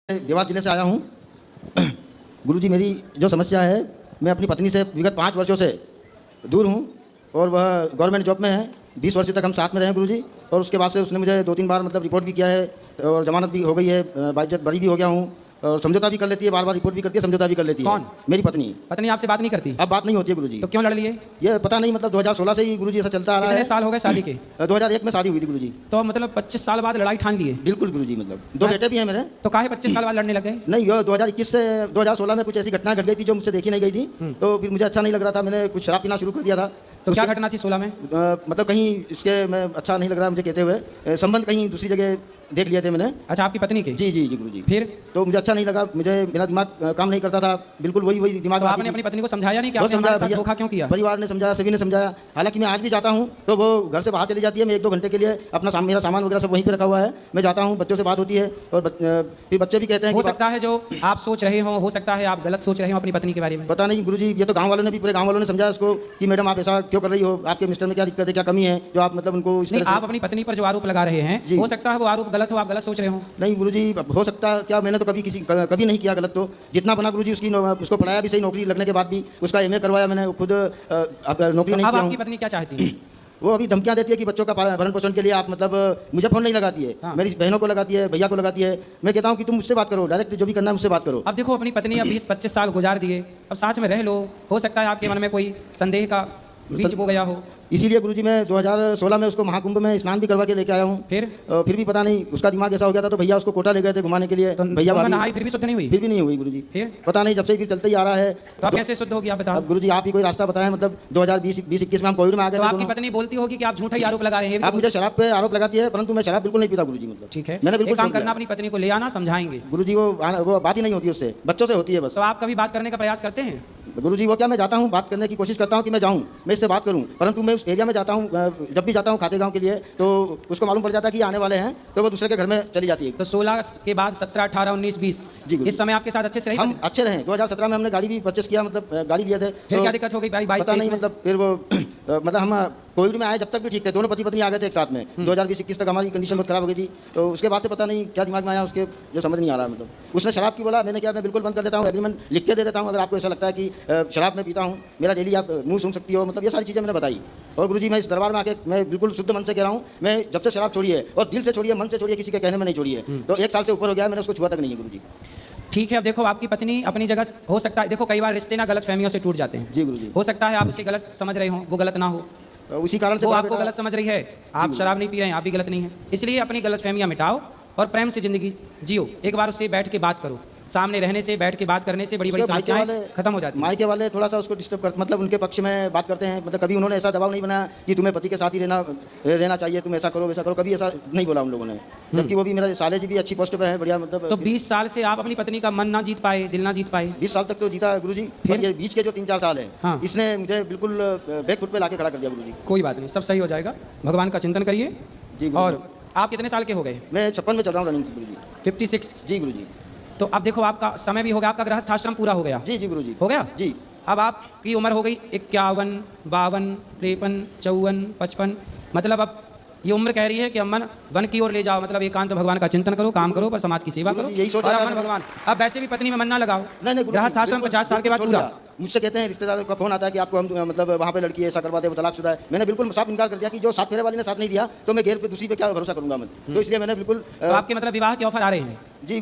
देवास जिले से आया हूँ। गुरुजी, मेरी जो समस्या है, मैं अपनी पत्नी से विगत 5 वर्षों से दूर हूँ और वह गवर्नमेंट जॉब में है। 20 वर्ष तक हम साथ में रहे हैं गुरुजी, और उसके बाद से उसने मुझे 2-3 बार मतलब रिपोर्ट भी किया है और जमानत भी हो गई है, बाइज्जत बरी भी हो गया हूँ और समझौता भी कर लेती है, बार-बार रिपोर्ट भी करती है, समझौता भी कर लेती है। कौन? मेरी पत्नी। पत्नी आपसे बात नहीं करती? अब बात नहीं होती है गुरुजी। तो क्यों लड़ लिए? ये पता नहीं, मतलब 2016 से ही गुरुजी ऐसा चलता आ रहा है। कितने साल हो गए शादी के? 2001 में शादी हुई थी गुरुजी। तो मतलब 25 साल बाद लड़ाई ठान लिए? बिल्कुल गुरुजी, मतलब 2 बेटे भी हैं मेरे। तो काहे 25 साल बाद लड़ने लगे? नहीं, ये 2021 से 2016 में कुछ ऐसी घटना घट गई थी जो मुझसे देखी नहीं गई थी, तो फिर मुझे अच्छा नहीं लग रहा था, मैंने कुछ शराब पीना शुरू कर दिया था। तो क्या घटना थी 16 में? मतलब कहीं इसके मैं अच्छा नहीं लग रहा मुझे कहते हुए, संबंध कहीं दूसरी जगह देख लिए थे मैंने। अच्छा, आपकी पत्नी के? जी जी जी गुरुजी। फिर? तो मुझे अच्छा नहीं लगा, मुझे मेरा दिमाग काम नहीं करता था, बिल्कुल वही दिमाग तो में आपने अपनी पत्नी को समझाया नहीं कि बहुत आपने हमारे समझाया साथ धोखा क्यों किया? परिवार ने समझाया, सभी ने समझाया। हालांकि मैं आज भी जाता हूँ तो वो घर से बाहर चली जाती है, मैं 1-2 घंटे के लिए अपना मेरा सामान वगैरह सब वहीं पे रखा हुआ है, मैं जाता हूँ, बच्चों से बात होती है और फिर बच्चे भी कहते हैं हो कि सकता है जो आप सोच रहे हो सकता है आप गलत सोच रहे हो अपनी पत्नी के बारे में। पता नहीं गुरुजी, ये तो गांव वालों ने भी, पूरे गांव वालों ने समझाया उसको कि मैडम आप ऐसा क्यों कर रही हो, आपके मिस्टर में क्या दिक्कत है, क्या कमी है जो आप मतलब उनको इस नहीं, तरह से। आप अपनी पत्नी पर जो आरोप लगा रहे हैं, हो सकता है वो आरोप गलत हो, आप गलत सोच रहे हो। नहीं गुरुजी, हो सकता क्या, मैंने तो कभी नहीं किया गलत। तो जितना बना गुरुजी, उसको पढ़ाया भी सही, नौकरी लगने के बाद भी उसका MA करवाया मैंने खुद, नौकरी नहीं अब किया आपकी हूं। पत्नी क्या चाहती है? वो अभी धमकियां देती है कि बच्चों का भरण पोषण के लिए आप मतलब मुझे फ़ोन नहीं लगाती है, हाँ। मेरी बहनों को लगाती है, भैया को लगाती है। मैं कहता हूँ कि तुम मुझसे बात करो, डायरेक्ट जो भी करना है मुझसे बात करो। अब देखो, अपनी पत्नी अब 20-25 साल गुजार दिए, अब साथ में रह लो, हो सकता है आपके मन में कोई संदेह का बीज बो गया हो। इसीलिए गुरुजी मैं 2016 में उसको महाकुंभ में स्नान भी करवा के लेके आया हूँ। फिर भी पता नहीं उसका दिमाग ऐसा हो गया था, तो भैया उसको कोटा ले गए थे घुमाने के लिए। तो भैया नहाई फिर भी शुद्ध नहीं हुई? फिर भी नहीं हुई गुरुजी। फिर पता नहीं, जब से फिर चलते ही आ रहा है। तो आप कैसे शुद्ध होगी, आप बताओ। अब गुरुजी आप ही कोई रास्ता बताएं, मतलब 2020-21 में हम कोविड में आ गए तो थे आपकी दोनों। पत्नी बोलती होगी कि आप झूठा ही आरोप लगा रहे हैं। आप मुझे शराब पे आरोप लगाती है, परंतु मैं शराब बिल्कुल नहीं पीता गुरुजी। मतलब ठीक है, मैंने बिल्कुल एक काम छोड़ दिया। करना, अपनी पत्नी को ले आना, समझाएंगे। गुरुजी वो बात ही नहीं होती उससे, बच्चों से होती है बस। तो आप कभी बात करने का प्रयास करते हैं? गुरुजी वो क्या, मैं जाता हूँ, बात करने की कोशिश करता हूँ कि मैं जाऊँ, मैं इससे बात करूँ, परंतु मैं उस एरिया में जाता हूँ, जब भी जाता हूँ खाते गाँव के लिए, तो उसको मालूम पड़ जाता है कि आने वाले हैं, तो वो दूसरे के घर में चली जाती है। तो 16 के बाद 17, 18, 19, 20 इस समय आपके साथ अच्छे से रही? हम अच्छे रहे। 2017 में हमने गाड़ी भी परचेस किया, मतलब गाड़ी लिए थे। फिर क्या दिक्कत हो गई भाई? 22 पता नहीं, मतलब फिर वो मतलब हम कोविड में आए, जब तक भी ठीक थे, दोनों पति पत्नी आ गए थे एक साथ में। 2020-21 तक हमारी कंडीशन बहुत खराब हो गई थी, तो उसके बाद से पता नहीं क्या दिमाग में आया उसके, जो समझ नहीं आ रहा। मतलब उसने शराब की बोला, मैंने क्या, मैं बिल्कुल बंद कर देता हूँ, एग्रीमेंट लिख के दे देता हूँ, अगर आपको ऐसा लगता है कि शराब में पीता हूँ, मेरा डेली आप मुँह सूंघ सकती हो, मतलब ये सारी चीज़ें मैंने बताई। और गुरुजी मैं इस दरबार में आके मैं बिल्कुल शुद्ध मन से कह रहा हूँ, मैं जब से शराब छोड़ी है, और दिल से छोड़ी है, मन से छोड़ी है, किसी के कहने में नहीं छोड़ी है, तो 1 साल से ऊपर हो गया है, मैंने उसको छुआ तक नहीं है गुरुजी। ठीक है, अब देखो आपकी पत्नी अपनी जगह, हो सकता है, देखो कई बार रिश्ते ना गलत फहमियों से टूट जाते हैं। जी गुरुजी। हो सकता है आप उसे गलत समझ रहे हो, वो गलत ना हो, उसी कारण से वो आपको गलत समझ रही है। आप शराब नहीं पी रहे हैं, आप भी गलत नहीं है, इसलिए अपनी गलत फहमियाँ मिटाओ और प्रेम से जिंदगी जियो। एक बार उससे बैठ के बात करो, सामने रहने से, बैठ के बात करने से बड़ी बड़ी समस्याएं खत्म हो जाती हैं। मायके वाले थोड़ा सा उसको डिस्टर्ब करते, मतलब उनके पक्ष में बात करते हैं, मतलब कभी उन्होंने ऐसा दबाव नहीं बनाया कि तुम्हें पति के साथ ही रहना चाहिए, तुम ऐसा करो वैसा करो, कभी ऐसा नहीं बोला उन लोगों ने। जबकि वो भी, मेरा साले जी भी अच्छी पोस्ट पे है, बढ़िया, मतलब। तो 20 साल से आप अपनी पत्नी का मन ना जीत पाए, दिल ना जीत पाए? 20 साल तक तो जीता गुरुजी, फिर ये बीच के जो 3-4 साल है, हाँ। इसने मुझे बिल्कुल बैक फुट पे लाके खड़ा कर दिया गुरुजी। कोई बात नहीं, सब सही हो जाएगा, भगवान का चिंतन करिए। जी। और आप कितने साल के हो गए? मैं 56 में चल रहा हूँ रनिंग गुरुजी। 56? जी गुरुजी। तो अब देखो आपका समय भी हो गया, आपका गृहस्थ आश्रम पूरा हो गया। जी जी गुरुजी। हो गया जी। अब आपकी उम्र हो गई 51, 52, 53, 54, 55, मतलब अब ये उम्र कह रही है कि अमन वन की ओर ले जाओ, मतलब एकांत भगवान का चिंतन करो, काम करो, पर समाज की सेवा करो। यही सोच और रहा अमन था। भगवान, अब वैसे भी पत्नी में मन ना लगाओ। नहीं गृहस्थ आश्रम 50 साल के बाद पूरा। मुझसे कहते हैं, रिश्तेदारों का फोन आता है कि आपको हम मतलब वहाँ पे लड़की ऐसा करवाते हैं, वो तलाकशुदा है। मैंने बिल्कुल साफ इनकार कर दिया कि जो साथ फेरे वाली ने साथ नहीं दिया, तो मैं गैर पे दूसरी पे क्या भरोसा करूंगा मैं। तो इसलिए मैंने बिल्कुल। तो आपके मतलब विवाह के ऑफर आ रहे हैं? जी।